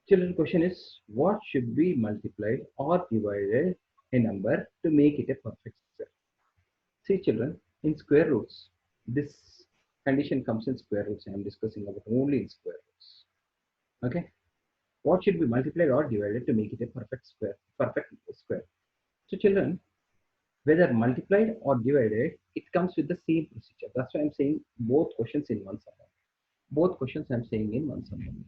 Children, question is what should be multiplied or divided a number to make it a perfect square? See children, in square roots, this condition comes in square roots. I am discussing about only in square roots. Okay, what should be multiplied or divided to make it a perfect square? Perfect square. So children, whether multiplied or divided, it comes with the same procedure. That's why I'm saying both questions in one sum. Both questions I'm saying in one sum.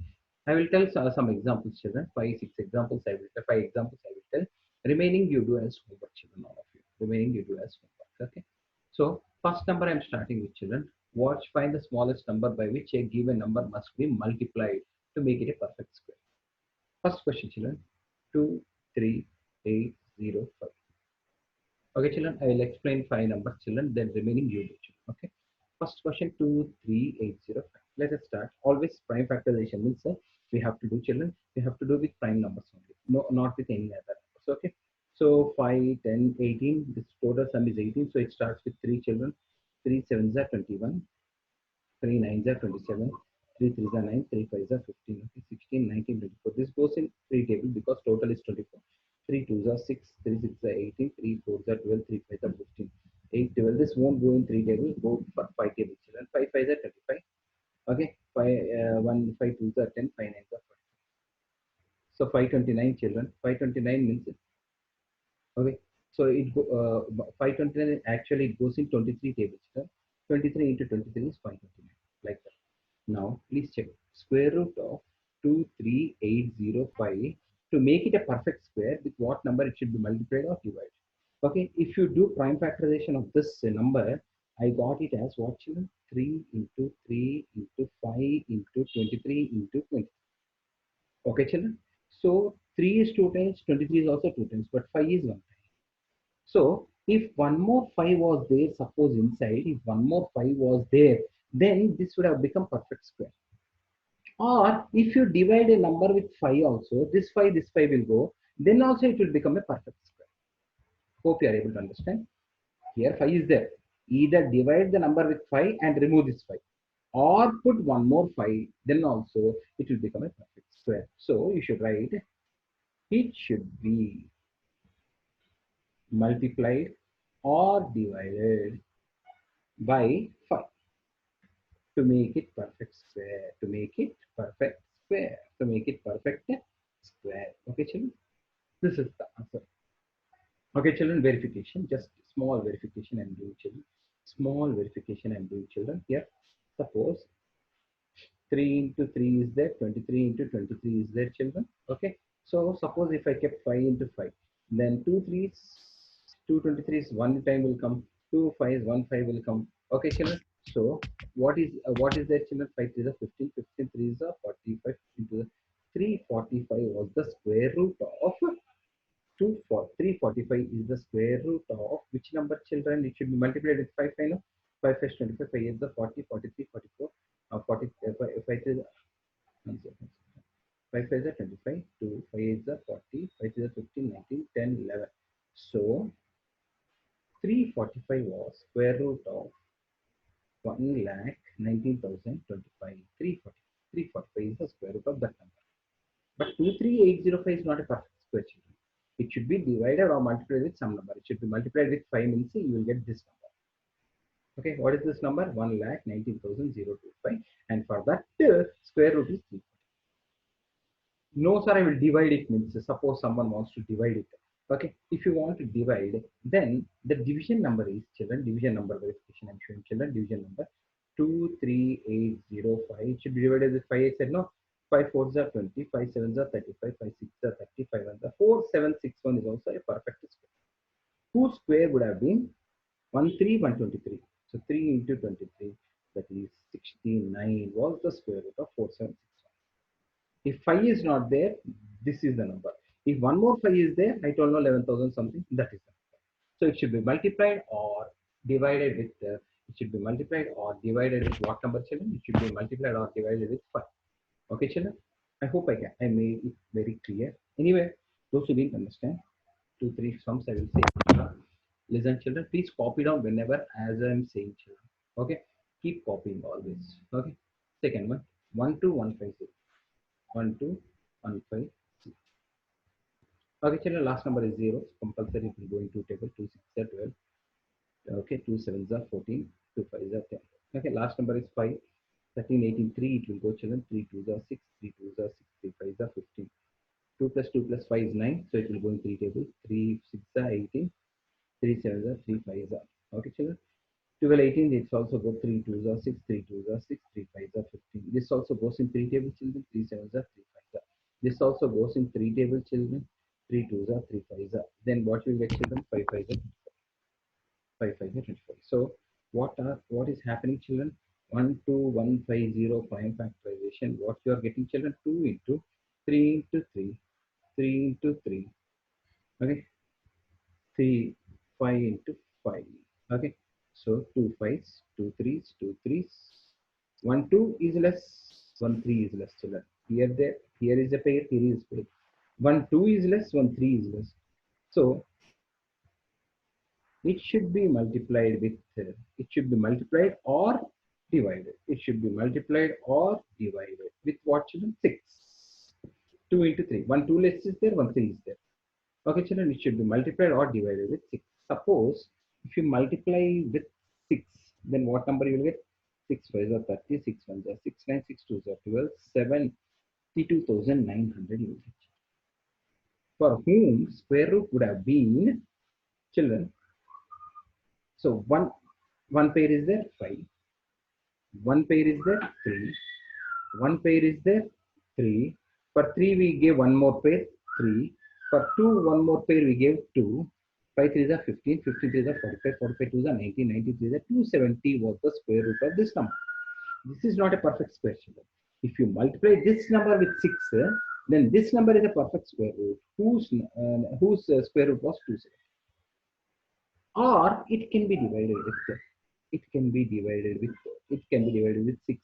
I will tell some examples, children. 5, 6 examples. I will tell 5 examples. I will tell. Remaining you do as homework, children. All of you. Remaining you do as homework. Okay. So first number I'm starting with, children. Watch. Find the smallest number by which a given number must be multiplied to make it a perfect square. First question, children. 2, 3, 8, 0, 5. Okay, children. I will explain 5 numbers, children. Then remaining you do, children. Okay. First question 2, 3, 8, 0, 5. Let us start. Always prime factorization means we have to do, children. We have to do with prime numbers only. No, not with any other numbers. Okay. So 5, 10, 18. This total sum is 18. So it starts with 3, children. 3 sevens are 21. 3 nines are 27. 3 threes are 9. 3 fives are 15. Okay, 16, 19, 24. This goes in 3 table because total is 24. 3 twos are 6. 3 sixes are 18. 3 fours are 12. 3 fives are 15. 8, 12. This won't go in 3 table. Go for 5 tables, children. 5 fives are 35. Okay. 5 1 5 twos are 10. 5 nines are 40. So 529, children. 529 means okay. So it 529 actually it goes in 23 tables. 23 into 23 is 529. Like that. Now please check square root of 23805 to make it a perfect square. With what number it should be multiplied or divided? Okay, if you do prime factorization of this number, I got it as what, children? 3 into 3 into 5 into 23 into 20. Okay, children. So 3 is 2 times, 23 is also 2 times, but 5 is 1 time. So if one more 5 was there, suppose inside, if one more 5 was there, then this would have become perfect square. Or if you divide a number with 5 also, this 5 will go, then also it will become a perfect square. Hope you are able to understand. Here 5 is there. Either divide the number with 5 and remove this 5. Or put one more 5, then also it will become a perfect square. So you should write it should be multiplied or divided by 5 to make it perfect square. To make it perfect square. To make it perfect square. Okay, children? This is the answer. Okay, children, verification, just small verification I'm doing, children. Small verification I'm doing, children. Here, suppose 3 into 3 is there, 23 into 23 is there, children. Okay, so suppose if I kept 5 into 5, then 2 3s, 2 23s, one time will come, 2 5s, 1 5 will come. Okay, children. So what is that, children? 5 3s are 15, 15 3s are 45 into the 345 was the square root of 2 for 345 is the square root of which number, children? It should be multiplied with 5. I know 5 is 25, 5 is the 40, 43, 44, 40, 5 is 5 is the 25, 2, 5 is the 40, 5 is the 15, 19, 10, 11. So 345 was square root of 1,19,025. 345 is the square root of that number. But 23805 is not a perfect square, children. It should be divided or multiplied with some number. It should be multiplied with 5 means you will get this number. Okay, what is this number? 1,19,025. And for that, square root is 3. No, sir, I will divide it means suppose someone wants to divide it. Okay, if you want to divide, then the division number is, children, division number verification. I'm showing, children, division number 23805. It should be divided with 5. I said no. 5 fours are 20, 5 sevens are 35, 5 sixes are 35, and the 4761 is also a perfect square. Whose square would have been 13123. So 3 into 23, that is 69 was the square root of 4761. If 5 is not there, this is the number. If one more 5 is there, I told you 11,000 something, that is the number. So it should be multiplied or divided with, it should be multiplied or divided with what number, children? It should be multiplied or divided with 5. Okay, children? I hope I made it very clear. Anyway, those who didn't understand, 2, 3 sums I will say. Listen, children, please copy down whenever as I am saying, children. Okay, keep copying always. Okay, second one, 12150. 1, 2, 15. Okay, children, last number is 0. Compulsory it will go into table. 2 6 are 12. Okay, 2 7s are 14. 2 5s are 10. Okay, last number is 5. 13, 18, 3 it will go, children. 3 2s are 6. 3 2s are 6. 3 5s are 15. 2 plus 2 plus 5 is 9. So it will go in 3 tables. 3 6 are 18. 3 7s are 3 5s are. Okay, children. 12 18 it's also go 3 2s are 6. 3 2s are 6. 3 5s are 15. This also goes in 3 tables, children. 3 7s are 3 5s are. This also goes in 3 tables, children. 3 2s are 3 5s are. Then what will get, children? 5 5s are 5 5 are 25. So what is happening, children? 12150 prime factorization. What you are getting, children? 2 into 3 into 3, 3 into 3. Okay, 3 5 into 5. Okay, so 2 5s, 2 3s, 2 3s. 1 2 is less, 1 3 is less, children. Here is a pair, here is pair. 1 2 is less, 1 3 is less. So it should be multiplied with it should be multiplied or divided. It should be multiplied or divided with what, children? 6. 2 into 3. 1 2 less is there, 1 3 is there. Okay, children, it should be multiplied or divided with 6. Suppose if you multiply with 6, then what number you will get? 6 5 are 30, 6 1 are 6 9, 6 2 are 12, 72,900 you will get. For whom square root would have been, children, so one pair is there, 5. One pair is there, 3. One pair is there, 3. For 3, we gave one more pair, 3. For 2, one more pair, we gave 2. 5 3s are 15, 15 3s are 45, 45 2s are 19, 19 3s are 270 was the square root of this number. This is not a perfect square, children. If you multiply this number with 6, then this number is a perfect square root whose square root was 270. Or it can be divided with it can be divided with 6.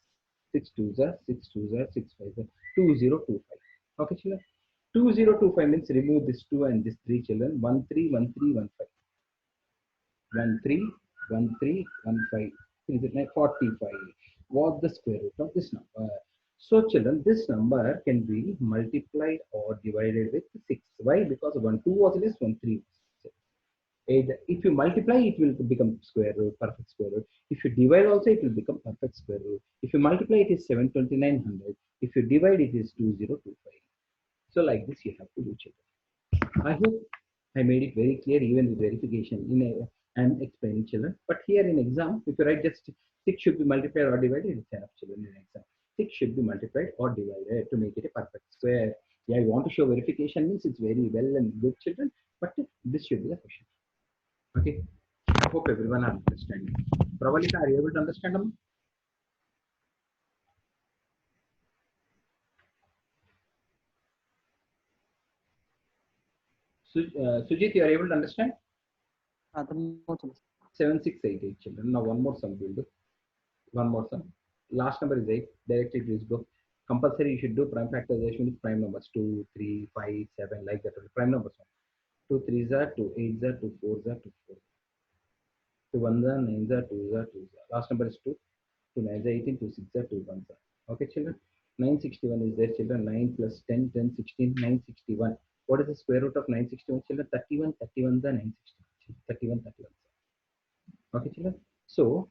6 2s are 6 2s are 6 5s are 2025. Okay, children. 2025 means remove this 2 and this 3, children. 1 3 1 3 1 5. 1 3 1 3 1 5. 3 is 45 was the square root of this number. So, children, this number can be multiplied or divided with 6. Why? Because 1 2 was less, 1 3 was. If you multiply, it will become square root, perfect square root. If you divide also, it will become perfect square root. If you multiply, it is 72900. If you divide, it is 2025. So like this, you have to do, children. I hope I made it very clear, even with verification. I'm explaining, children. But here in exam, if you write just 6 should be multiplied or divided, it's enough, children, in exam. 6 should be multiplied or divided to make it a perfect square. Yeah, you want to show verification means it's very well and good, children. But this should be the question. Okay. I hope everyone are understanding. Pravalika, are you able to understand them? Sujit, you are able to understand? 7688, children. Now one more sum will do. One more sum. Last number is 8. Directly please go. Compulsory you should do prime factorization with prime numbers 2, 3, 5, 7, like that. Prime numbers 2 3s are 2 8s are 2 4s are 2 4. 2 1s are 9s are 2s are 2s are. Last number is 2. 2 9s are 18, 2 6s are 2 1s are. Okay, children. 961 is there, children. 9 plus 10, 10, 16, 961. What is the square root of 961, children? 31, 31 is 961. 31, 31. Okay, children. So,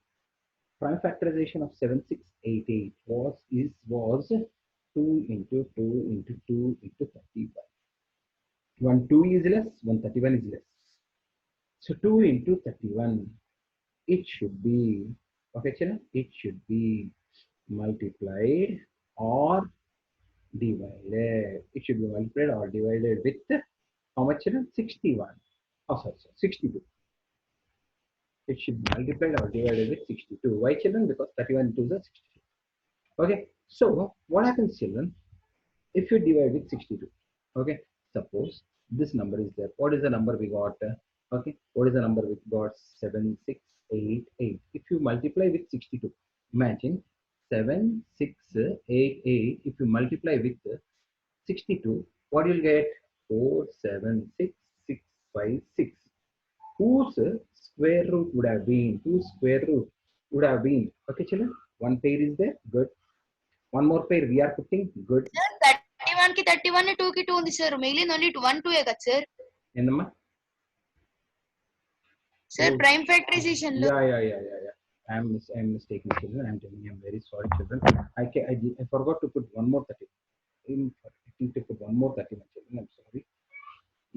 prime factorization of 7688 was 2 into 2 into 2 into 31. 1 2 is less, 131 is less. So 2 into 31, it should be, okay, children, it should be multiplied or divided. It should be multiplied or divided with how much, children? 61. Oh, sorry, 62. It should be multiplied or divided with 62. Why, children? Because 31 into the 62. Okay. So what happens, children? If you divide with 62, okay. Suppose this number is there. What is the number we got? Okay. What is the number we got? 7688. If you multiply with 62, imagine 7688. If you multiply with 62, what you'll get? 476656. Whose square root would have been? Whose square root would have been? Okay, children. One pair is there. Good. One more pair we are putting. Good. 31 కి 31 2 కి 2 ఉంది sir. మిగిలింది only 1 2 కదా sir. ఏందమ్మా? Sir prime factorisation లో I'm mistaken, children. I'm telling you, I'm very sorry, children. I forgot to put one more 30. I think to put one more 31, children. I'm sorry.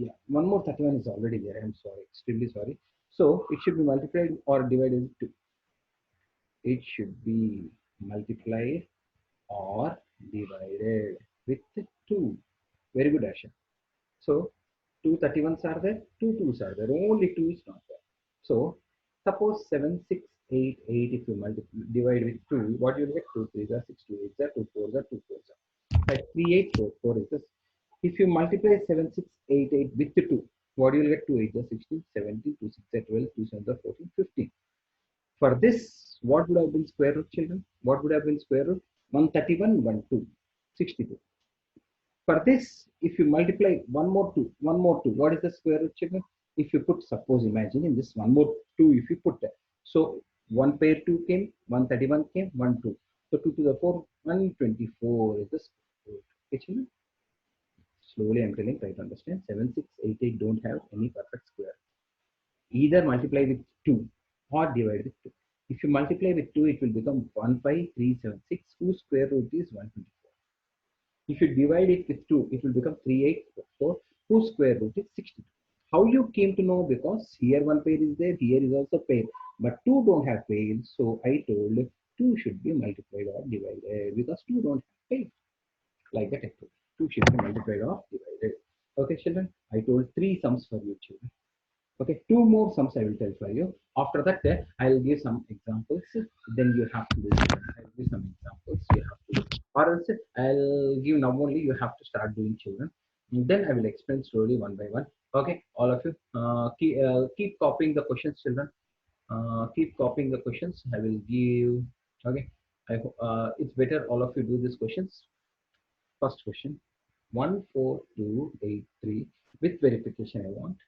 Yeah, one more 31 is already there. I'm sorry, extremely sorry. So it should be multiplied or divided with 2. It should be multiplied or divided with 2. Very good, Asha. So two 31s are there, two 2s are there. Only 2 is not there. So suppose 7688, if you divide with 2, what you will get? 2 3s are 6, 2 8s are 2 4s are 2 4s are. Like 3844 is this. If you multiply 7688 with 2, what you will get? 2 8s are 16, 17, 2 6 are 12, 2 7s are 14, 15. For this, what would have been square root, children? What would have been square root? 131, 1 2, 62. For this, if you multiply one more 2, what is the square root, children? If you put, suppose, imagine in this one more 2, if you put that. So one pair 2 came, 131 came, 1 2. So 2 to the 4, 124 is the square root. Okay, children? Slowly I'm telling, try to understand. 7 6 8 8 don't have any perfect square. Either multiply with 2 or divide with 2. If you multiply with 2, it will become 15376, whose square root is 124. If you divide it with 2, it will become 3844, whose square root is 62. How you came to know? Because here one pair is there, here is also pair, but 2 don't have pair, so I told 2 should be multiplied or divided, because 2 don't have pair. Like that I told. 2 should be multiplied or divided. Okay, children, I told 3 sums for you, children. Okay, 2 more sums I will tell for you. After that, I'll give some examples. Then you have to do. I'll give some examples. You have to do. Or else I'll give now only. You have to start doing, children. And then I will explain slowly one by one. Okay, all of you. Keep copying the questions, children. Keep copying the questions. I will give. Okay. It's better all of you do these questions. First question. 14283 with verification I want.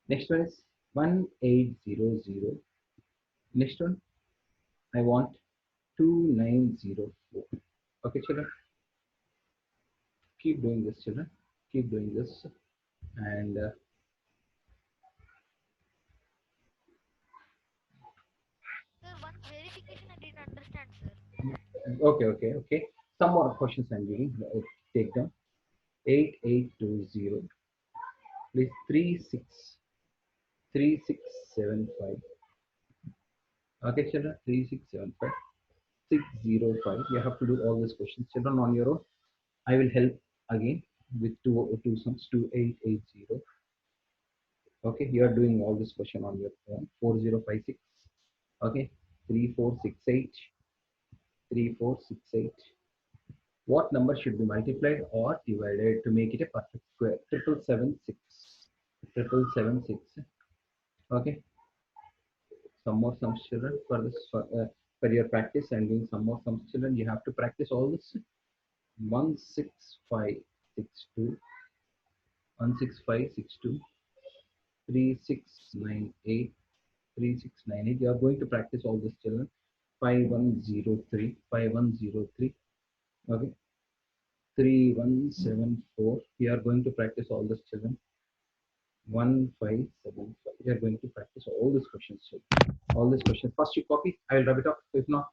Next one is 1800. Next one, I want 2904. Okay, children. Keep doing this, children. Keep doing this. And Sir, one verification I didn't understand, sir. okay. Some more questions I'm giving. Take down. 8820. Please 3675. Okay, children. 3675. 605. You have to do all these questions, children, on your own. I will help again with two sums. 2880. Okay, you are doing all this question on your phone. 4056. Okay, 3468. 3468. What number should be multiplied or divided to make it a perfect square? 7776. 7776. Okay, some more sums, children, for this for your practice. And doing some more sums, children. You have to practice all this. 16562. 16562. 3698. 3698. You are going to practice all this, children. 5103. 5103. Okay. 3174. We are going to practice all this, children. 1575. We are going to practice all these questions, children. All these questions. First you copy. I will rub it off. If not,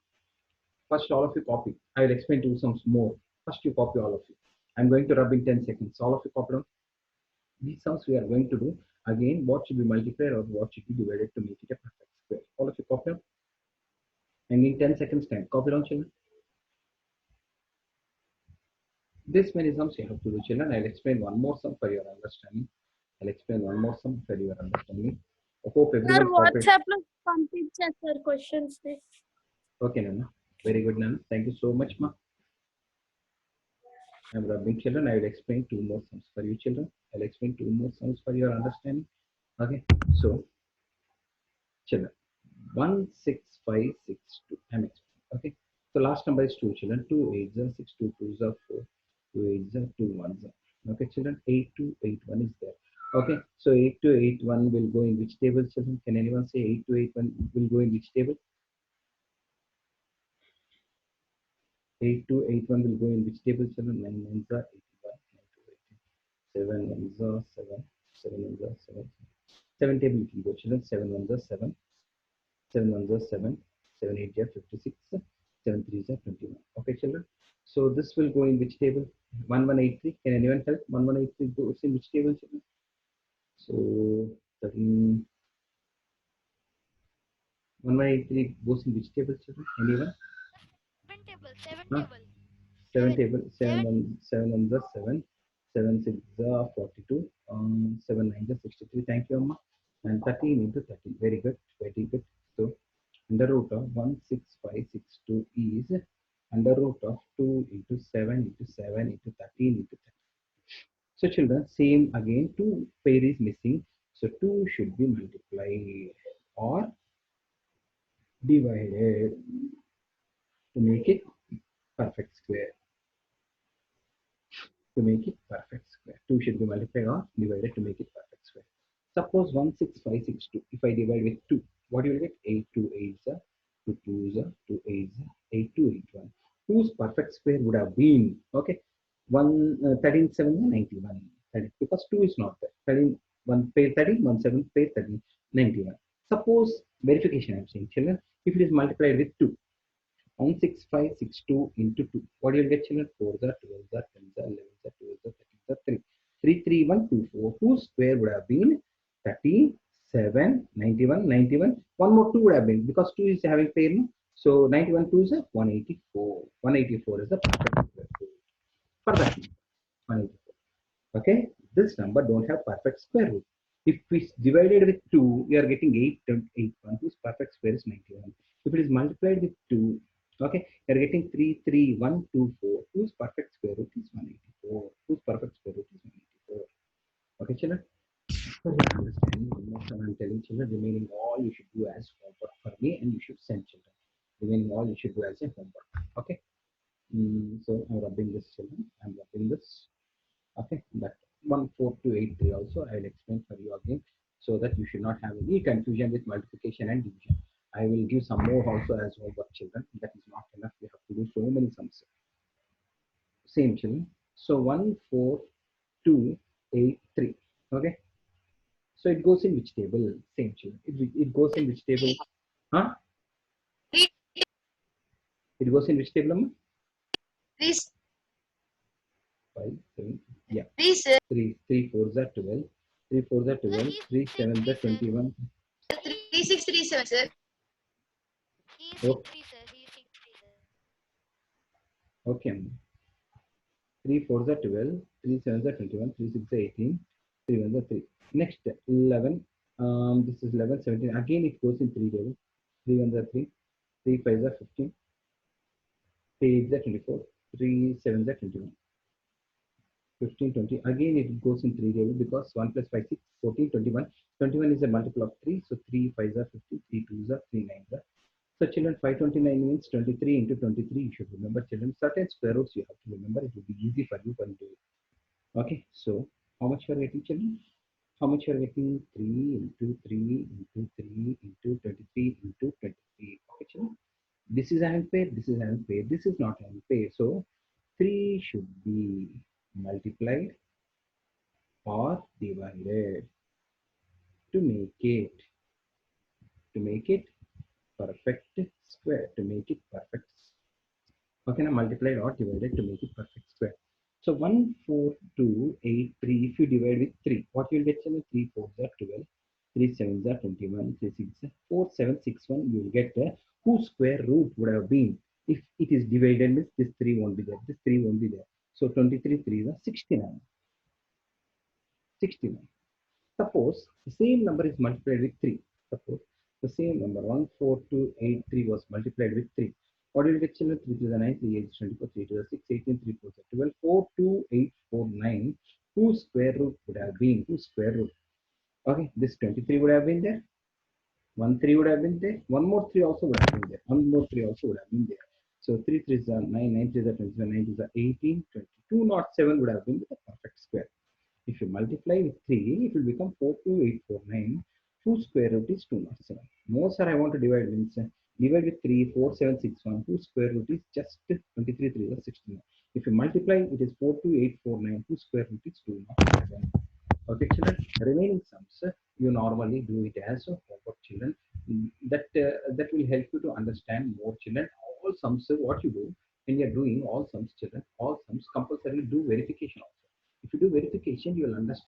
first all of you copy. I will explain to you some more. First you copy, all of you. I'm going to rub in 10 seconds. All of you copy down. These sums we are going to do. Again, what should be multiplied or what should be divided to make it a perfect square? All of you copy down. And in 10 seconds time, copy down, children. This many sums you have to do, children. I'll explain one more sum for your understanding. I'll explain one more sum for your understanding. I hope everyone Sir, WhatsApp లో పంపించేస్తారు questions ని. Okay, Nana. Very good, Nana. Thank you so much, ma. I'm rubbing, children. I will explain two more sums for you, children. I'll explain two more sums for your understanding. Okay. So, children, 16562. I'm explaining. Okay. So last number is 2, children. 2 8s are 6, 2 2s are 4, 2 8s are 2 1s are. Okay, children. 8281 is there. Okay. So 8281 will go in which table, children? Can anyone say 8281 will go in which table? 8281 will go in which table, children? 9 9s are 81, 7 1s are 7, 7 1s are 7. 7 table you can go, children. 7 1s are 7, 7 1s are 7, 7 8 are 56, 7 3s are 21. Okay, children. So this will go in which table? 1183. Can anyone help? 1183 goes in which table, children? So 13. 1183 goes in which table, children? Anyone? Seven table, seven Huh? table. 7 Seven. table. 7 1s are 7, 7 6s are 42, 7 9s are 63. Thank you, Amma. And 13 into 13. Very good. Very good. So under root of 16562 is under root of 2 into 7 into 7 into 13 into 13. So children, same again, 2 pair is missing. So 2 should be multiplied or divided to make it perfect square. To make it perfect square, 2 should be multiplied or divided to make it perfect square. Suppose 16562. If I divide with 2, what you will get? 8 2 8s are 2 2s are 2 8s are 8 2 8 1. Whose perfect square would have been? Okay, 13 7 91. 30, because 2 is not there. 13 1 pair 13, 1 7 pair 13, 91. Suppose verification I'm saying, children, if it is multiplied with 2, 16562 into 2. What do you get, children? 4s are 12s are 10s are 11s are 12s are 13s are 3. 33124. Whose square would have been 37, 91, 91. One more 2 would have been, because 2 is having pair. No? So 91 2 is a 184. 184 is the perfect square root for that number. 184. Okay, this number don't have perfect square root. If we divided with 2, we are getting 8.81, whose perfect square is 91. If it is multiplied with 2, okay, we are getting 33124, whose perfect square root is 184. Whose perfect square root is 184. Okay, children. So you understand one more time I'm telling children, remaining all you should do as homework for me, and you should send children. Remaining all you should do as a homework. Okay. So I'm rubbing this, children. I'm rubbing this. Okay, that 14283 also I will explain for you again, so that you should not have any confusion with multiplication and division. I will give some more also as homework, children. That is not enough. You have to do so many sums. Same, children. So 14283. Okay. So it goes in which table? Same, children. It goes in which table? Huh? It goes in which table, Amma? Please, 5 7. Yeah. please, sir. 3 4s are 12. 3 4s are 12. 3 7s are 21. 3637, sir. He is Oh, 6 3, sir. He is 6 3, sir. okay, Amma. 3 4s are 12, 3 7s are 21, 3 6 are 18, 3 1s are 3. Next, 11. This is 11, 17. Again, it goes in 3 tables. 3 1s are 3, 3 5s are 15, 3 8s are 24, 3 7s are 21, 15, 20. Again, it goes in 3 tables, because 1 plus 5, 6, 14, 21. 21 is a multiple of 3, so 3 5s are 50, 3 2s are 3 9s are. So children, 529 means 23 into 23. You should remember, children. Certain square roots you have to remember. It will be easy for you when you do it. Okay, so how much you are getting, children? How much you are getting? 3 into 3 into 3 into 23 into 23. Okay, children. This is an pair. This is an pair. This is not an pair. So 3 should be multiplied or divided to make it perfect square. To make it perfect. Okay, now multiplied or divided to make it perfect square. So 14283, if you divide with 3, what you will get? 3 4s are 12, 3 7s are 21, 3 6 4761. You will get whose square root would have been, if it is divided, means this 3 won't be there, this 3 won't be there. So 23 3s are 69. 69. Suppose the same number is multiplied with 3. Suppose the same number 14283 was multiplied with 3. What will you get, children? 3 to the 9, 3 8 is 24, 3 to the 6, 18, 3 4 is 12, 42849. Whose square root would have been? Whose square root? Okay, this 23 would have been there. 1 3 would have been there. One more 3 also would have been there. One more 3 also would have been there. So 3 3 is 9, 9 3 is 27, 9 2 is 18, 22 not 7 would have been the perfect square. If you multiply with 3, it will become 42849, whose square root is 207. No, sir, I want to divide means Divide with 3, 4, 7, 6, 1. 2 square root is just 23, 3 or 69. If you multiply, it is 4, 2, 8, 4, 9. 2 square root is 2, not 7. Okay, children. Remaining sums, you normally do it as a homework, children. That will help you to understand more, children. All sums, what you do when you are doing all sums, children, all sums compulsorily do verification also. If you do verification, you will understand